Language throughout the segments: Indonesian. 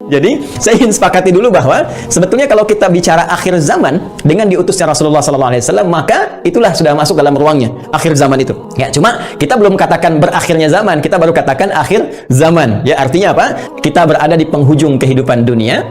Jadi, saya ingin sepakati dulu bahwa sebetulnya kalau kita bicara akhir zaman dengan diutusnya Rasulullah SAW, maka itulah sudah masuk dalam ruangnya akhir zaman itu. Ya, cuma kita belum katakan berakhirnya zaman, kita baru katakan akhir zaman. Ya, artinya apa? Kita berada di penghujung kehidupan dunia,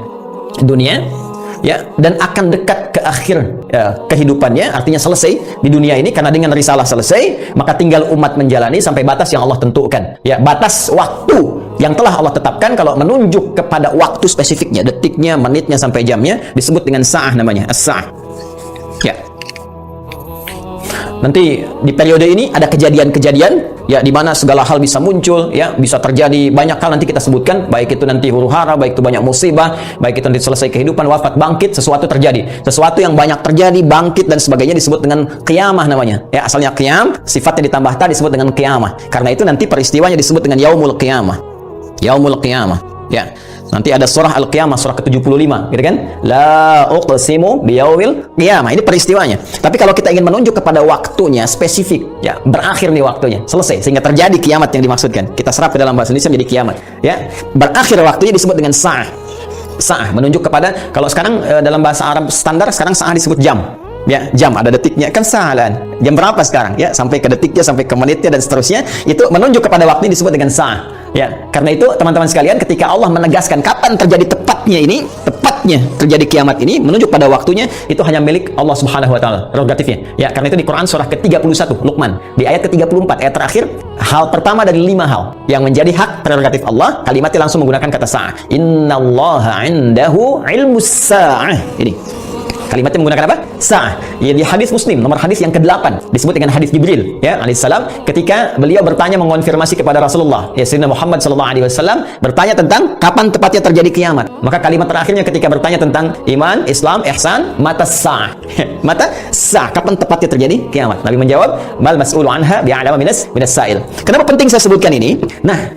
ya, dan akan dekat ke akhir kehidupannya, artinya selesai di dunia ini karena dengan risalah selesai, maka tinggal umat menjalani sampai batas yang Allah tentukan. Ya, batas waktu yang telah Allah tetapkan. Kalau menunjuk kepada waktu spesifiknya, detiknya, menitnya sampai jamnya, disebut dengan sa'ah namanya, as-sa'ah. Ya. Nanti di periode ini ada kejadian-kejadian ya di mana segala hal bisa muncul, ya, bisa terjadi banyak hal nanti kita sebutkan, baik itu nanti huru-hara, baik itu banyak musibah, baik itu nanti selesai kehidupan, wafat, bangkit, sesuatu terjadi. Sesuatu yang banyak terjadi, bangkit dan sebagainya disebut dengan qiyamah namanya. Ya, asalnya qiyam, sifatnya ditambah ta disebut dengan qiyamah. Karena itu nanti peristiwanya disebut dengan yaumul qiyamah. Yaumul qiyamah. Ya. Nanti ada surah Al-Qiyamah, surah ke-75, gitu kan? La uqsimu biyaumil qiyamah. Ini peristiwanya. Tapi kalau kita ingin menunjuk kepada waktunya spesifik, ya, berakhir nih waktunya, selesai sehingga terjadi kiamat yang dimaksudkan. Kita serap ke dalam bahasa Indonesia menjadi kiamat, ya. Berakhir waktunya disebut dengan sa'ah. Sa'ah menunjuk kepada, kalau sekarang dalam bahasa Arab standar sekarang sa'ah disebut jam. Ya, jam ada detiknya, kan sa'alan. Jam berapa sekarang? Ya, sampai ke detiknya, sampai ke menitnya dan seterusnya, itu menunjuk kepada waktu ini disebut dengan sa'ah. Ya, karena itu teman-teman sekalian, ketika Allah menegaskan kapan terjadi tepatnya terjadi kiamat ini, menunjuk pada waktunya, itu hanya milik Allah Subhanahu wa taala, prerogatifnya. Ya, karena itu di Quran surah ke-31 Luqman, di ayat ke-34, ayat terakhir, hal pertama dari 5 hal yang menjadi hak prerogatif Allah, kalimatnya langsung menggunakan kata sa'ah. Innallaha 'indahu 'ilmus sa'ah. Ini kalimatnya menggunakan apa? Sa'ah. Ya, di hadis Muslim nomor hadis yang ke-8 disebut dengan hadis Jibril, ya, alaihissalam, ketika beliau bertanya mengonfirmasi kepada Rasulullah, ya, Sayyidina Muhammad sallallahu alaihi wasallam, bertanya tentang kapan tepatnya terjadi kiamat. Maka kalimat terakhirnya ketika bertanya tentang iman, Islam, ihsan, mata sa'ah. Mata sa'ah, kapan tepatnya terjadi kiamat? Nabi menjawab, mal mas'ulu anha bi'alama minas sa'il. Kenapa penting saya sebutkan ini? Nah,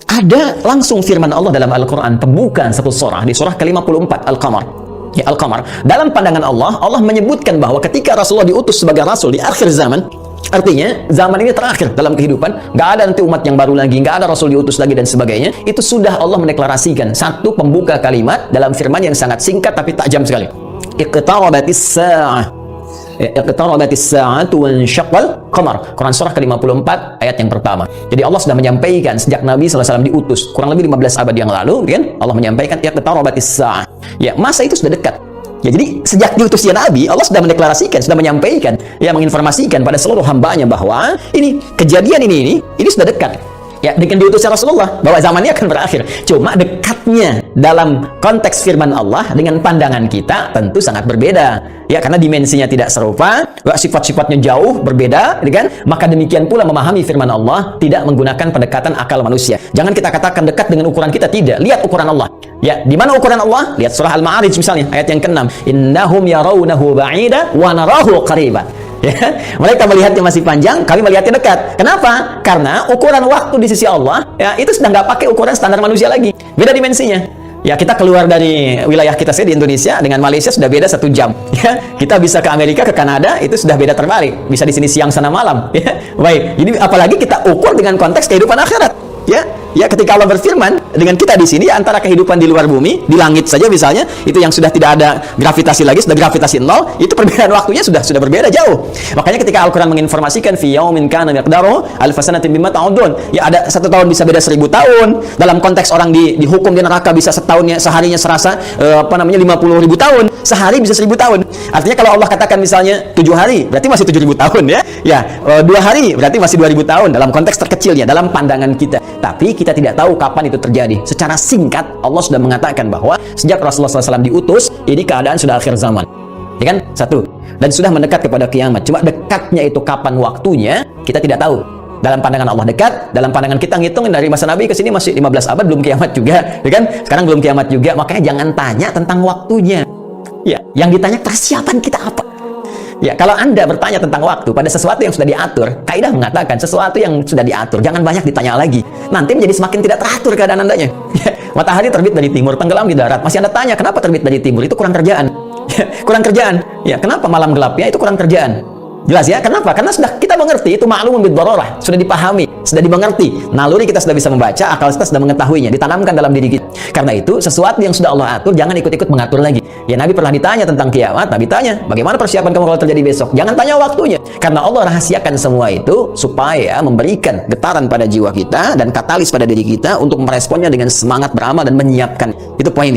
ada langsung firman Allah dalam Al-Quran, pembukaan satu surah, di surah ke-54 Al-Qamar. Ya, Al-Qamar. Dalam pandangan Allah, Allah menyebutkan bahwa ketika Rasulullah diutus sebagai Rasul di akhir zaman, artinya zaman ini terakhir dalam kehidupan, nggak ada nanti umat yang baru lagi, nggak ada Rasul diutus lagi dan sebagainya. Itu sudah Allah mendeklarasikan satu pembuka kalimat dalam firman yang sangat singkat tapi tajam sekali. Iqtarabatis sa'ah. Iqtarabatis sa'atu wansyaqqal qamar. Quran surah ke-54 ayat yang pertama. Jadi Allah sudah menyampaikan sejak Nabi SAW diutus kurang lebih 15 abad yang lalu, kan? Allah menyampaikan iqtarabatis sa'ah. Ya, masa itu sudah dekat. Ya, jadi sejak diutusnya Nabi, Allah sudah mendeklarasikan, sudah menyampaikan, ya, menginformasikan pada seluruh hambanya bahwa ini kejadian ini sudah dekat. Ya, dengan diutusnya Rasulullah bahwa zamannya akan berakhir. Cuma dekatnya dalam konteks firman Allah dengan pandangan kita tentu sangat berbeda. Ya, karena dimensinya tidak serupa, sifat-sifatnya jauh berbeda, kan? Maka demikian pula memahami firman Allah tidak menggunakan pendekatan akal manusia. Jangan kita katakan dekat dengan ukuran kita, tidak. Lihat ukuran Allah. Ya, di mana ukuran Allah? Lihat surah Al-Ma'arij misalnya, ayat yang ke-6. Innahum yarawnahu ba'ida wa narahu qariba. Ya, mereka melihatnya masih panjang, kami melihatnya dekat. Kenapa? Karena ukuran waktu di sisi Allah, ya, itu sudah nggak pakai ukuran standar manusia lagi. Beda dimensinya. Ya, kita keluar dari wilayah kita di Indonesia dengan Malaysia sudah beda 1 jam. Ya, kita bisa ke Amerika, ke Kanada, itu sudah beda terbalik. Bisa di sini siang sana malam. Ya, baik. Jadi apalagi kita ukur dengan konteks kehidupan akhirat. Ya, ketika Allah berfirman dengan kita di sini, antara kehidupan di luar bumi, di langit saja misalnya, itu yang sudah tidak ada gravitasi lagi, sudah gravitasi nol, itu perbedaan waktunya sudah berbeda jauh. Makanya ketika Al-Quran menginformasikan fi yaumin kana miqdaruhu alf sanatin mimma ta'udun, ya, ada 1 tahun bisa beda 1000 tahun. Dalam konteks orang dihukum di neraka bisa seharinya serasa 50.000 tahun, sehari bisa 1000 tahun. Artinya kalau Allah katakan misalnya 7 hari, berarti masih 7.000 tahun, ya. Ya, 2 hari berarti masih 2000 tahun dalam konteks terkecilnya, dalam pandangan kita. Tapi kita tidak tahu kapan itu terjadi. Secara singkat, Allah sudah mengatakan bahwa sejak Rasulullah SAW diutus, ini keadaan sudah akhir zaman. Ya kan? 1. Dan sudah mendekat kepada kiamat. Cuma dekatnya itu kapan waktunya, kita tidak tahu. Dalam pandangan Allah dekat, dalam pandangan kita ngitung dari masa Nabi ke sini masih 15 abad, belum kiamat juga. Ya kan? Sekarang belum kiamat juga, makanya jangan tanya tentang waktunya. Ya, yang ditanya persiapan kita apa? Ya, kalau Anda bertanya tentang waktu pada sesuatu yang sudah diatur, kaidah mengatakan sesuatu yang sudah diatur jangan banyak ditanya lagi. Nanti menjadi semakin tidak teratur keadaan Andanya. Ya, matahari terbit dari timur, tenggelam di darat. Masih Anda tanya kenapa terbit dari timur? Itu kurang kerjaan. Ya, kurang kerjaan. Ya, kenapa malam gelapnya? Itu kurang kerjaan. Jelas ya? Kenapa? Karena sudah kita mengerti, itu ma'lumun bid-darurah, sudah dipahami, sudah dimengerti. Naluri kita sudah bisa membaca, akal kita sudah mengetahuinya, ditanamkan dalam diri kita. Karena itu, sesuatu yang sudah Allah atur, jangan ikut-ikut mengatur lagi. Ya, Nabi pernah ditanya tentang kiamat, Nabi tanya, bagaimana persiapan kamu kalau terjadi besok? Jangan tanya waktunya. Karena Allah rahasiakan semua itu supaya memberikan getaran pada jiwa kita dan katalis pada diri kita untuk meresponnya dengan semangat beramal dan menyiapkan. Itu poin.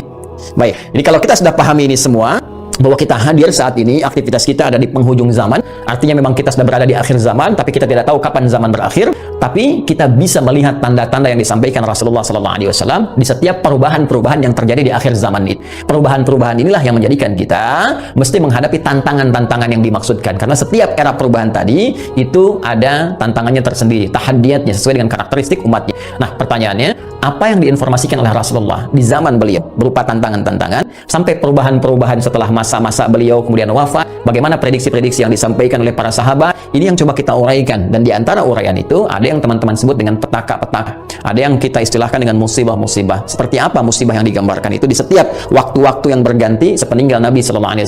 Baik, jadi kalau kita sudah pahami ini semua, bahwa kita hadir saat ini, aktivitas kita ada di penghujung zaman, artinya memang kita sudah berada di akhir zaman, tapi kita tidak tahu kapan zaman berakhir, tapi kita bisa melihat tanda-tanda yang disampaikan Rasulullah SAW di setiap perubahan-perubahan yang terjadi di akhir zaman ini. Perubahan-perubahan inilah yang menjadikan kita mesti menghadapi tantangan-tantangan yang dimaksudkan, karena setiap era perubahan tadi itu ada tantangannya tersendiri, tahadiyatnya sesuai dengan karakteristik umatnya. Nah, pertanyaannya, apa yang diinformasikan oleh Rasulullah di zaman beliau berupa tantangan-tantangan sampai perubahan-perubahan setelah masa-masa beliau kemudian wafat, bagaimana prediksi-prediksi yang disampaikan oleh para sahabat, ini yang coba kita uraikan. Dan di antara uraian itu ada yang teman-teman sebut dengan petaka-petaka, ada yang kita istilahkan dengan musibah-musibah. Seperti apa musibah yang digambarkan itu di setiap waktu-waktu yang berganti sepeninggal Nabi SAW,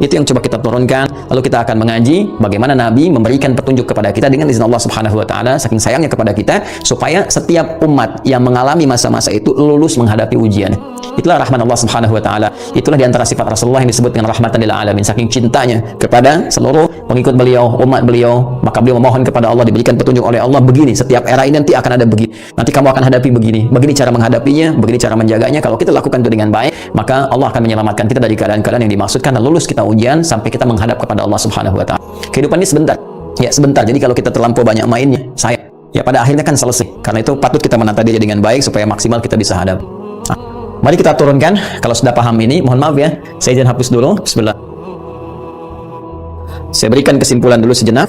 itu yang coba kita turunkan. Lalu kita akan mengaji bagaimana Nabi memberikan petunjuk kepada kita dengan izin Allah Subhanahu wa Ta'ala, saking sayangnya kepada kita, supaya setiap umat yang mengalami masa-masa itu lulus menghadapi ujian. Itulah rahmat Allah Subhanahu wa Ta'ala. Itulah di antara sifat Rasulullah yang disebut dengan rahmatan lil alamin. Saking cintanya kepada seluruh pengikut beliau, umat beliau, maka beliau memohon kepada Allah diberikan petunjuk oleh Allah, begini setiap era ini nanti akan ada begini, nanti kamu akan hadapi begini, begini cara menghadapinya, begini cara menjaganya. Kalau kita lakukan itu dengan baik, maka Allah akan menyelamatkan kita dari keadaan-keadaan yang dimaksudkan dan lulus kita ujian sampai kita menghadap kepada Allah Subhanahu wa Ta'ala. Kehidupan ini sebentar, ya sebentar. Jadi kalau kita terlampau banyak mainnya, ya pada akhirnya kan selesai. Karena itu patut kita menata diri dengan baik supaya maksimal kita bisa hadap. Nah, mari kita turunkan. Kalau sudah paham ini, mohon maaf ya, saya izin hapus dulu. Bismillah. Saya berikan kesimpulan dulu sejenak.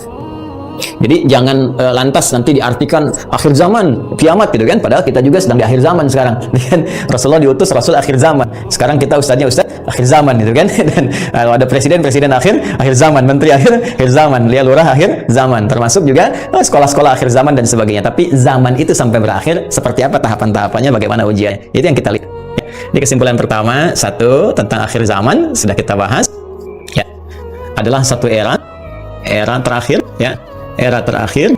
Jadi jangan lantas nanti diartikan akhir zaman, kiamat gitu kan, padahal kita juga sedang di akhir zaman sekarang. Dan Rasulullah diutus Rasul akhir zaman. Sekarang kita ustadznya ustadz akhir zaman gitu kan. Dan ada presiden akhir zaman, menteri akhir zaman, lihat lurah akhir zaman, termasuk juga sekolah-sekolah akhir zaman dan sebagainya. Tapi zaman itu sampai berakhir seperti apa tahapan-tahapannya, bagaimana ujiannya, itu yang kita lihat. Jadi kesimpulan pertama, satu, tentang akhir zaman sudah kita bahas. Ya, adalah satu era terakhir, ya, era terakhir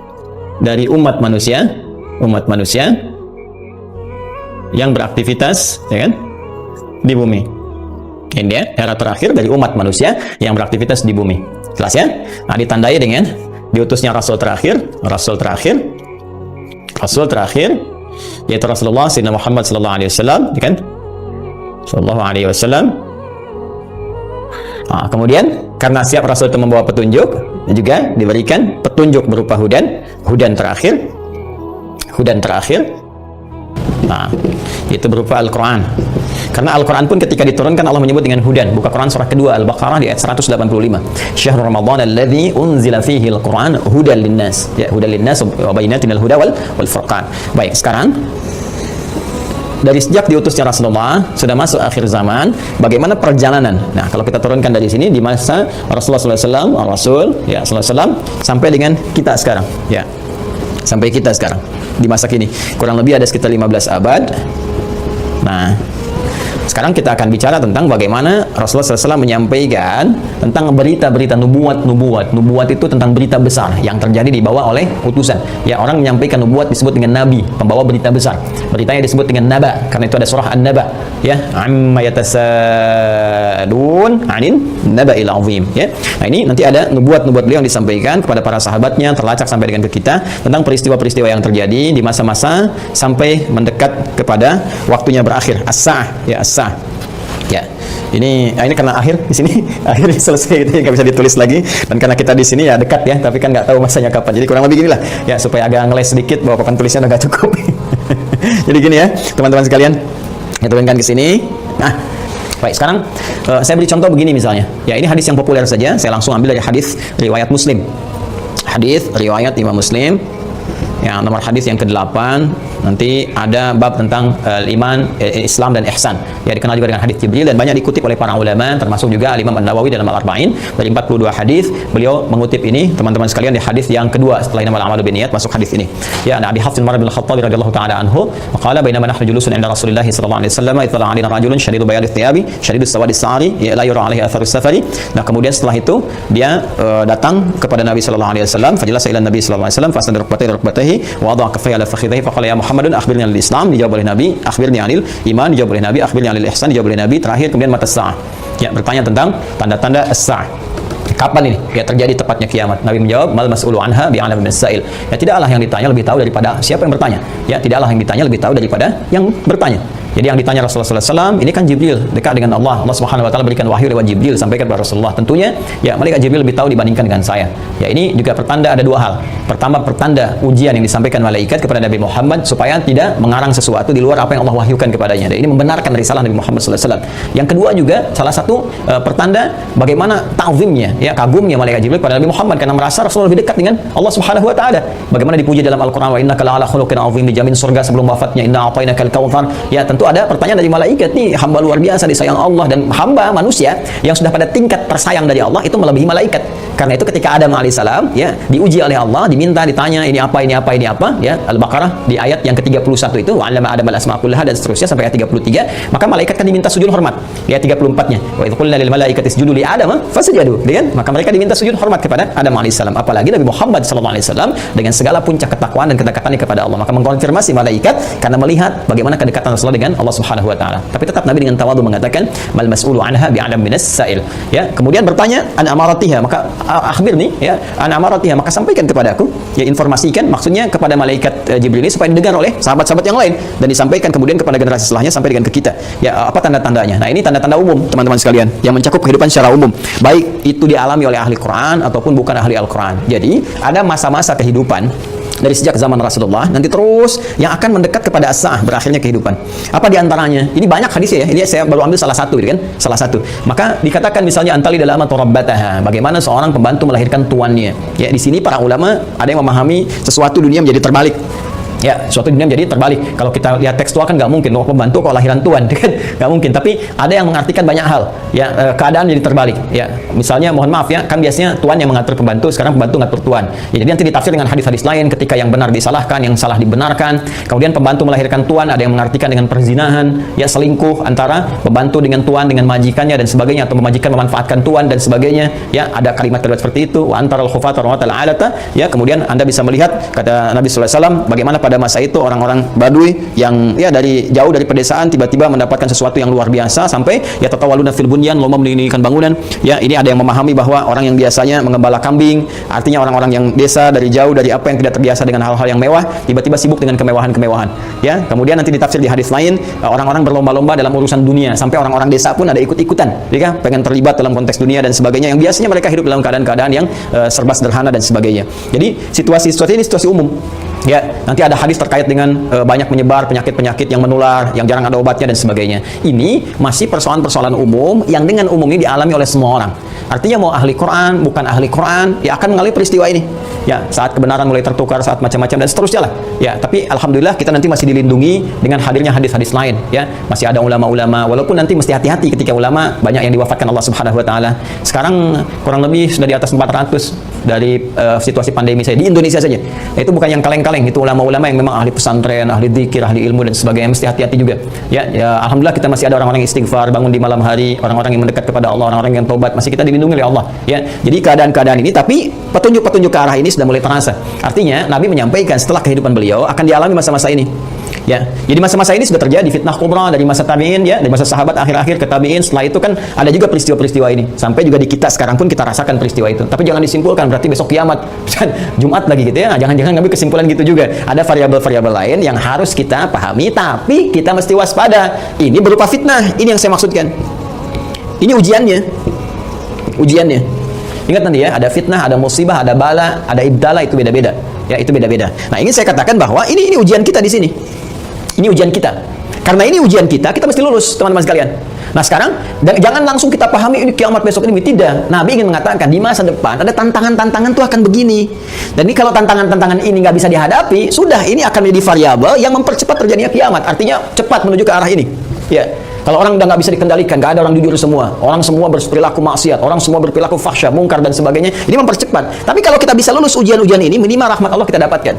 dari umat manusia yang beraktivitas, ya kan, di bumi. Ini dia, era terakhir dari umat manusia yang beraktivitas di bumi. Jelas ya? Nah, ditandai dengan diutusnya Rasul terakhir, yaitu Rasulullah Sayyidina Muhammad sallallahu alaihi wasallam, kan? Sallallahu alaihi wasallam. Nah, kemudian karena siap Rasul itu membawa petunjuk, juga diberikan petunjuk berupa hudan terakhir. Nah, itu berupa Al-Quran. Karena Al-Quran pun ketika diturunkan Allah menyebut dengan hudan. Buka Quran surah kedua Al-Baqarah di ayat 185. Syahrul Ramadan alladzi unzila fihi Al-Quran hudan linnas. Ya, hudan linnas wa bayyinatin al-huda wal furqan. Baik, sekarang dari sejak diutusnya Rasulullah sudah masuk akhir zaman, bagaimana perjalanan? Nah, kalau kita turunkan dari sini di masa Rasulullah SAW, sampai dengan kita sekarang, ya, sampai kita sekarang di masa kini, kurang lebih ada sekitar 15 abad. Nah, sekarang kita akan bicara tentang bagaimana Rasulullah SAW menyampaikan tentang berita-berita nubuat. Nubuat itu tentang berita besar yang terjadi dibawa oleh utusan. Ya, orang menyampaikan nubuat disebut dengan nabi, pembawa berita besar. Beritanya disebut dengan naba, karena itu ada surah An-Naba. Ya, amma yatasadun 'anil naba'il 'azim. Ya. Nah, ini nanti ada nubuat-nubuat beliau yang disampaikan kepada para sahabatnya, terlacak sampai dengan ke kita tentang peristiwa-peristiwa yang terjadi di masa-masa sampai mendekat kepada waktunya berakhir. As-sa'ah, ya, as-sa'ah. Ya, ini karena akhir di sini, akhir selesai, itu nggak bisa ditulis lagi. Dan karena kita di sini ya dekat ya, tapi kan nggak tahu masanya kapan. Jadi kurang lebih gini lah, ya, supaya agak ngeles sedikit bahwa papan tulisnya udah nggak cukup. Jadi gini ya, teman-teman sekalian, kita turunkan ke sini. Nah, baik, sekarang saya beri contoh begini misalnya. Ya, ini hadis yang populer saja. Saya langsung ambil dari hadis riwayat Muslim. Hadis riwayat Imam Muslim. Ya, nomor hadis yang ke-8. Nanti ada bab tentang iman, Islam dan ihsan. Ya, dikenal juga dengan hadis Jibril dan banyak dikutip oleh para ulama, termasuk juga Imam An-Nawawi dalam Al-Arba'in. Dari 42 hadis, beliau mengutip ini, teman-teman sekalian, di hadis yang kedua setelah innamal a'malu binniyat, masuk hadis ini. Ya, Abi Hafs bin Umar bin Al-Khattab radhiyallahu ta'ala anhu, qala bainama nahnu julusun 'inda Rasulillah sallallahu alaihi wasallam, itala 'alaina rajulun shadidu bayadith thiyabi, shadidus sawadis sa'ri, la yura 'alaihi atharus safari. Nah, kemudian setelah itu dia datang kepada Nabi sallallahu alaihi wasallam, fajalasa ila Nabi sallallahu alaihi wasallam, fasnada rukbatayhi fakhidhihi wa wada'a kaffayhi ala fakhidhihi faqala ya Muhammadun akhbirni anil Islam, dijawab oleh Nabi, akhbirni anil iman, dijawab oleh Nabi, akhbirni anil ihsan, dijawab oleh Nabi, terakhir kemudian mata sa'ah. Ya, bertanya tentang tanda-tanda as-sa'ah. Kapan ini ya terjadi tepatnya kiamat? Nabi menjawab, mal mas'ulu anha bi'alam min as-sa'il. Ya, tidaklah yang ditanya lebih tahu daripada siapa yang bertanya. Ya, tidaklah yang ditanya lebih tahu daripada yang bertanya. Jadi yang ditanya Rasulullah SAW ini kan Jibril, dekat dengan Allah. Allah Subhanahu Wa Taala berikan wahyu lewat Jibril sampaikan kepada Rasulullah. Tentunya ya malaikat Jibril lebih tahu dibandingkan dengan saya. Ya, ini juga pertanda ada dua hal. Pertama, pertanda ujian yang disampaikan malaikat kepada Nabi Muhammad supaya tidak mengarang sesuatu di luar apa yang Allah wahyukan kepadanya. Dan ini membenarkan risalah Nabi Muhammad SAW. Yang kedua juga salah satu pertanda bagaimana ta'zimnya, ya kagumnya malaikat Jibril kepada Nabi Muhammad karena merasa Rasulullah lebih dekat dengan Allah Subhanahu Wa Taala. Bagaimana dipuji dalam Al-Qur'an, wa innaka la'ala khuluqin 'azim, dijamin surga sebelum wafatnya, inna a'tainakal kautsar. Ya, tentu ada pertanyaan dari malaikat nih, hamba luar biasa disayang Allah, dan hamba manusia yang sudah pada tingkat tersayang dari Allah itu melebihi malaikat. Karena itu ketika Adam alaihissalam ya diuji oleh Allah, diminta, ditanya ini apa, ini apa, ini apa, ya Al-Baqarah di ayat yang ke-31 itu wa 'allama Adam al-asma'a kullaha dan seterusnya sampai ayat 33, maka malaikat kan diminta sujud hormat. Di ayat 34-nya, wa idz qulna lil malaikati isjudu li Adam fasajadu, kan? Maka mereka diminta sujud hormat kepada Adam alaihissalam. Apalagi Nabi Muhammad sallallahu alaihi wasallam dengan segala puncak ketakwaan dan kedekatannya kepada Allah, maka mengkonfirmasi malaikat karena melihat bagaimana kedekatan Rasulullah dengan Allah Subhanahu Wa Taala. Tapi tetap Nabi dengan tawadhu mengatakan mal mas'ulu anha bi'alam minas sa'il. Ya, kemudian bertanya an amaratiha, maka akhbir nih ya an amaratiha, maka sampaikan kepadaku, ya informasikan, maksudnya kepada malaikat Jibril ini supaya didengar oleh sahabat-sahabat yang lain dan disampaikan kemudian kepada generasi setelahnya sampai dengan ke kita. Ya, apa tanda-tandanya? Nah, ini tanda-tanda umum teman-teman sekalian yang mencakup kehidupan secara umum, baik itu dialami oleh ahli Quran ataupun bukan ahli Al-Quran. Jadi ada masa-masa kehidupan dari sejak zaman Rasulullah nanti terus yang akan mendekat kepada as-sa'ah, berakhirnya kehidupan. Apa diantaranya? Ini banyak hadis ya. Ini saya baru ambil salah satu, kan? Salah satu. Maka dikatakan misalnya antali dalam rabbataha, bagaimana seorang pembantu melahirkan tuannya. Ya, di sini para ulama ada yang memahami sesuatu dunia menjadi terbalik. Ya, suatu dunia menjadi terbalik. Kalau kita lihat tekstual kan nggak mungkin, oh pembantu kalau lahiran tuan, kan nggak mungkin. Tapi ada yang mengartikan banyak hal. Ya, keadaan jadi terbalik. Ya, misalnya mohon maaf ya, kan biasanya tuan yang mengatur pembantu, sekarang pembantu ngatur tuan. Ya, jadi nanti ditafsir dengan hadis-hadis lain, ketika yang benar disalahkan, yang salah dibenarkan. Kemudian pembantu melahirkan tuan, ada yang mengartikan dengan perzinahan, ya selingkuh antara pembantu dengan tuan, dengan majikannya dan sebagainya, atau majikan memanfaatkan tuan dan sebagainya. Ya, ada kalimat-kalimat seperti itu. Wa antaral khufata wa alata. Ya, kemudian Anda bisa melihat kata Nabi sallallahu alaihi wasallam bagaimana pada masa itu orang-orang Badui yang ya dari jauh dari pedesaan tiba-tiba mendapatkan sesuatu yang luar biasa sampai ya tatawaluna fil bunyan, lomba mendirikan bangunan. Ya, ini ada yang memahami bahwa orang yang biasanya mengembala kambing, artinya orang-orang yang desa dari jauh dari apa yang tidak terbiasa dengan hal-hal yang mewah, tiba-tiba sibuk dengan kemewahan-kemewahan. Ya, kemudian nanti ditafsir di hadis lain, orang-orang berlomba-lomba dalam urusan dunia, sampai orang-orang desa pun ada ikut-ikutan, ya, pengen terlibat dalam konteks dunia dan sebagainya, yang biasanya mereka hidup dalam keadaan-keadaan yang serba sederhana dan sebagainya. Jadi situasi-situasi ini situasi umum. Ya, nanti ada hadis terkait dengan banyak menyebar penyakit-penyakit yang menular, yang jarang ada obatnya dan sebagainya. Ini masih persoalan-persoalan umum yang dengan umum ini dialami oleh semua orang. Artinya mau ahli Quran, bukan ahli Quran, ya akan mengalami peristiwa ini. Ya, saat kebenaran mulai tertukar, saat macam-macam dan seterusnya lah. Ya, tapi alhamdulillah kita nanti masih dilindungi dengan hadirnya hadis-hadis lain. Ya, masih ada ulama-ulama. Walaupun nanti mesti hati-hati ketika ulama banyak yang diwafatkan Allah Subhanahu Wa Taala. Sekarang kurang lebih sudah di atas 400 dari situasi pandemi saya di Indonesia saja. Nah, itu bukan yang kaleng-kaleng, itu ulama-ulama yang memang ahli pesantren, ahli dzikir, ahli ilmu dan sebagainya. Mesti hati-hati juga. Ya, alhamdulillah kita masih ada orang-orang yang istighfar, bangun di malam hari, orang-orang yang mendekat kepada Allah, orang-orang yang taubat, masih kita dilindungi oleh Allah. Ya, jadi keadaan-keadaan ini, tapi petunjuk-petunjuk ke arah ini sudah mulai terasa. Artinya Nabi menyampaikan setelah kehidupan beliau akan dialami masa-masa ini. Ya, jadi masa-masa ini sudah terjadi fitnah kubra dari masa tabi'in, ya, dari masa sahabat akhir-akhir ke tabi'in. Setelah itu kan ada juga peristiwa-peristiwa ini. Sampai juga di kita sekarang pun kita rasakan peristiwa itu. Tapi jangan disimpulkan berarti besok kiamat, Jumat lagi gitu ya. Jangan-jangan ngambil kesimpulan gitu juga. Ada variabel-variabel lain yang harus kita pahami, tapi kita mesti waspada. Ini berupa fitnah. Ini yang saya maksudkan. Ini ujiannya. Ujiannya. Ingat nanti ya, ada fitnah, ada musibah, ada bala, ada ibtala, itu beda-beda. Ya, itu beda-beda. Nah, ingin saya katakan bahwa ini ujian kita di sini. Ini ujian kita. Karena ini ujian kita mesti lulus, teman-teman sekalian. Nah, sekarang jangan langsung kita pahami ini kiamat besok ini. Tidak. Nabi ingin mengatakan di masa depan ada tantangan-tantangan tuh akan begini. Dan ini kalau tantangan-tantangan ini nggak bisa dihadapi, sudah ini akan menjadi variabel yang mempercepat terjadinya kiamat. Artinya cepat menuju ke arah ini. Ya. Kalau orang udah nggak bisa dikendalikan, nggak ada orang jujur semua, orang semua berperilaku maksiat, orang semua berperilaku fahsya, mungkar dan sebagainya, ini mempercepat. Tapi kalau kita bisa lulus ujian-ujian ini, minimal rahmat Allah kita dapatkan.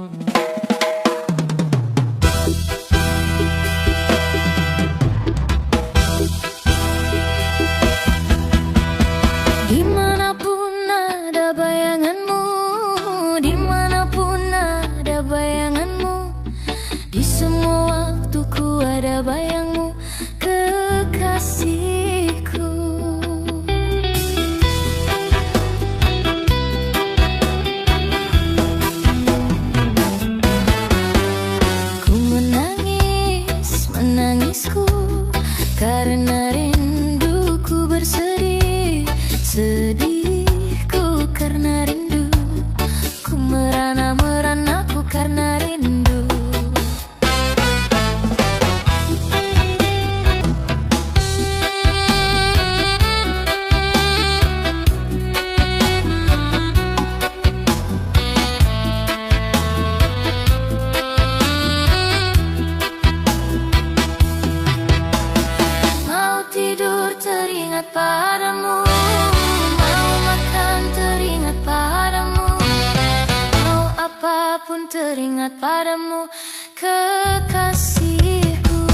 Dimanapun ada bayanganmu, dimanapun ada bayanganmu, di semua waktuku ada bayangmu, kekasihku. Ku menangis, menangisku, karena rinduku bersedih. Sedihku karena rindu, ku merana-meranaku karena rindu. Mau tidur teringat padamu, apapun teringat padamu, kekasihku.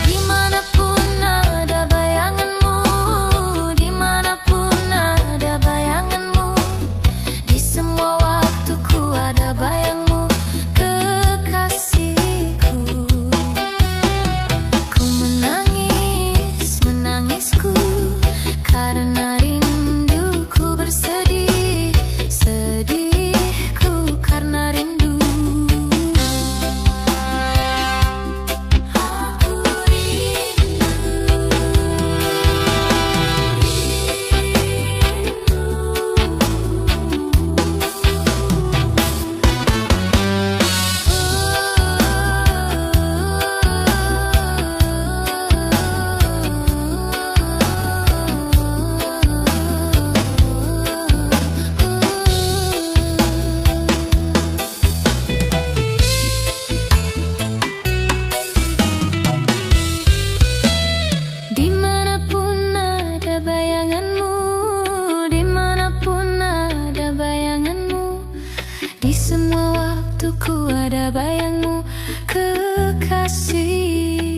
Dimanapun ada bayanganmu, dimanapun ada bayanganmu, di semua waktuku ada bayangmu, kekasihku. Ku menangis, menangisku, karena rinduku bersedih. Sedihku karena rindu. Aku dimanapun ada bayanganmu, dimanapun ada bayanganmu, di semua waktuku ada bayangmu, kekasih.